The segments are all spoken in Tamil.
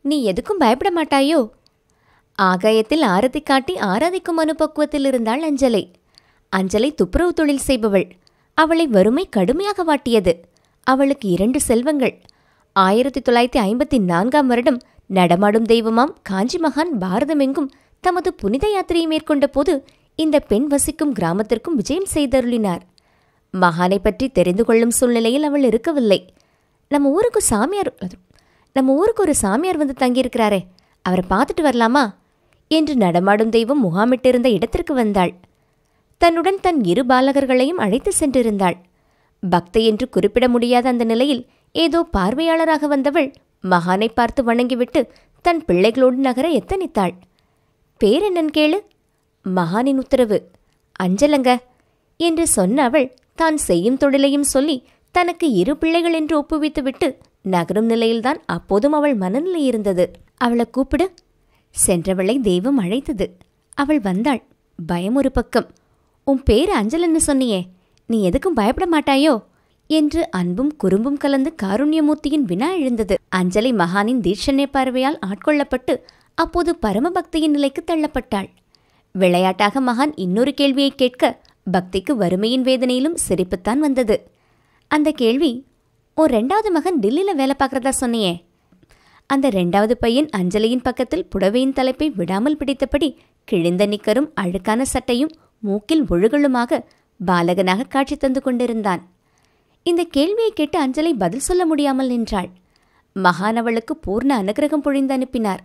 நீ எதுக்கும் பயப்பட மாட்டாயோ? ஆகாயத்தில் ஆரத்தி காட்டி ஆராதிக்கும் அனுபக்குவத்தில் இருந்தாள் அஞ்சலை. அஞ்சலை துப்புரவு தொழில் செய்பவள். அவளை வறுமை கடுமையாக வாட்டியது. அவளுக்கு 2 செல்வங்கள். 1954ஆம் வருடம் நடமாடும் தெய்வமாம் காஞ்சி மகான் பாரதமெங்கும் தமது புனித யாத்திரையை மேற்கொண்ட போது இந்த பெண் வசிக்கும் கிராமத்திற்கும் விஜயம் செய்தருளினார். மகானை பற்றி தெரிந்து கொள்ளும் சூழ்நிலையில் அவள் இருக்கவில்லை. நம்ம ஊருக்கு ஒரு சாமியார் வந்து தங்கியிருக்கிறாரே, அவரை பார்த்துட்டு வரலாமா என்று நடமாடும் தெய்வம் முகாமிட்டிருந்த இடத்திற்கு வந்தாள். தன்னுடன் தன் 2 பாலகர்களையும் அழைத்து சென்றிருந்தாள். பக்தை என்று குறிப்பிட முடியாத அந்த நிலையில் ஏதோ பார்வையாளராக வந்தவள் மகானை பார்த்து வணங்கிவிட்டு தன் பிள்ளைகளோடு நகர எத்தனித்தாள். பேர் என்னன்னு கேளு. மகானின் உத்தரவு. அஞ்சலங்க என்று சொன்ன அவள் தான் செய்யும் தொழிலையும் சொல்லி தனக்கு 2 பிள்ளைகள் என்று ஒப்புவித்துவிட்டு நகரும் நிலையில்தான் அப்போதும் அவள் மனநிலை இருந்தது. அவளை கூப்பிடு. சென்றவளை தெய்வம் அழைத்தது. அவள் வந்தாள். பயம் ஒரு பக்கம். உன் பேரு அஞ்சலன்னு சொன்னியே, நீ எதுக்கும் பயப்பட மாட்டாயோ என்று அன்பும் குறும்பும் கலந்து காருண்யமூர்த்தியின் வினா எழுந்தது. அஞ்சலை மகானின் தீட்சண்ய பார்வையால் ஆட்கொள்ளப்பட்டு அப்போது பரமபக்தியின் நிலைக்கு தள்ளப்பட்டாள். விளையாட்டாக மகான் இன்னொரு கேள்வியை கேட்க பக்திக்கு வறுமையின் வேதனையிலும் சிரிப்புத்தான் வந்தது. அந்த கேள்வி, உன் 2வது மகன் டில்லியில வேலை பார்க்கறதா சொன்னியே, அந்த 2வது பையன் அஞ்சலியின் பக்கத்தில் புடவையின் தலைப்பை விடாமல் பிடித்தபடி கிழிந்த நிக்கரும் அழுக்கான சட்டையும் மூக்கில் ஒழுகலுமாக பாலகனாக காட்சி தந்து கொண்டிருந்தான். இந்த கேள்வியை கேட்டு அஞ்சலை பதில் சொல்ல முடியாமல் நின்றாள். மகான் அவளுக்கு பூர்ண அனுகிரகம் பொழிந்து அனுப்பினார்.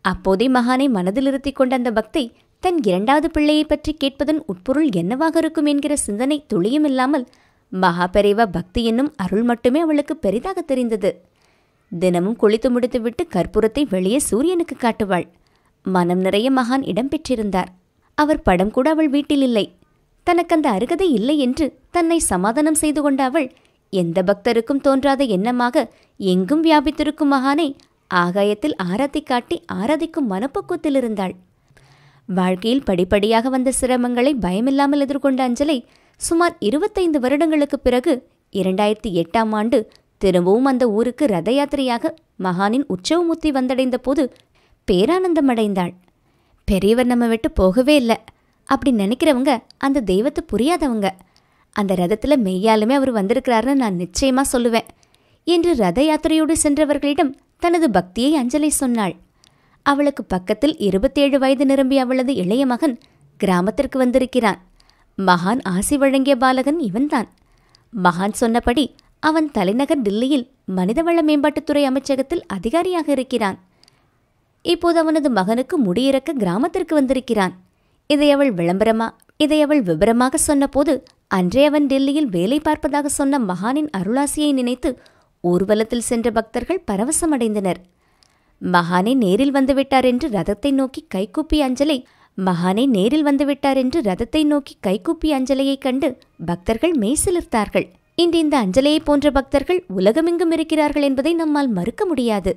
அப்போதே மகானை மனதில் இருத்தி கொண்ட அந்த பக்தை தன் 2வது பிள்ளையை பற்றி கேட்பதன் உட்பொருள் என்னவாக இருக்கும் என்கிற சிந்தனை துளியுமில்லாமல் மகாபெரிவா பக்தி என்னும் அருள் மட்டுமே அவளுக்கு பெரிதாக தெரிந்தது. தினமும் குளித்து முடித்துவிட்டு கற்பூரத்தை வெளியே சூரியனுக்கு காட்டுவாள். மனம் நிறைய மகான் இடம் பெற்றிருந்தார். அவர் படம் கூட அவள் வீட்டில் இல்லை. தனக்கு அந்த அருகதை இல்லை என்று தன்னை சமாதானம் செய்து கொண்ட அவள் எந்த பக்தருக்கும் தோன்றாத எண்ணமாக எங்கும் வியாபித்திருக்கும் மகானை ஆகாயத்தில் ஆராத்தி காட்டி ஆராதிக்கும் மனப்பக்குவத்தில் இருந்தாள். வாழ்க்கையில் படிப்படியாக வந்த சிரமங்களை பயமில்லாமல் எதிர்கொண்ட அஞ்சலை சுமார் 25 வருடங்களுக்குப் பிறகு 2008ஆம் ஆண்டு திரும்பவும் அந்த ஊருக்கு ரத யாத்திரையாக மகானின் உற்சவமூர்த்தி வந்தடைந்த போது பேரானந்தமடைந்தாள். பெரியவர் நம்ம விட்டு போகவே இல்லை அப்படி நினைக்கிறவங்க அந்த தெய்வத்தை புரியாதவங்க. அந்த ரதத்தில் மெய்யாலுமே அவர் வந்திருக்கிறாருன்னு நான் நிச்சயமா சொல்லுவேன் என்று ரத யாத்திரையோடு சென்றவர்களிடம் தனது பக்தியை அஞ்சலை சொன்னாள். அவளுக்கு பக்கத்தில் 27 வயது நிரம்பிய அவளது இளைய மகன் கிராமத்திற்கு வந்திருக்கிறான். மகான் ஆசி வழங்கிய பாலகன் இவன்தான். மகான் சொன்னபடி அவன் தலைநகர் டில்லியில் மனிதவள மேம்பாட்டுத்துறை அமைச்சகத்தில் அதிகாரியாக இருக்கிறான். இப்போது அவனது மகனுக்கு முடியிறக்க கிராமத்திற்கு வந்திருக்கிறான். இதை அவள் விபரமாக சொன்னபோது அன்றே அவன் டெல்லியில் வேலை பார்ப்பதாக சொன்ன மகானின் அருளாசியை நினைத்து ஊர்வலத்தில் சென்ற பக்தர்கள் பரவசமடைந்தனர். மகானே நேரில் வந்துவிட்டார் என்று ரதத்தை நோக்கி கைகூப்பி அஞ்சலையைக் கண்டு பக்தர்கள் மெய்சிலிர்த்தார்கள். இன்று இந்த அஞ்சலையை போன்ற பக்தர்கள் உலகமெங்கும் இருக்கிறார்கள் என்பதை நம்மால் மறுக்க முடியாது.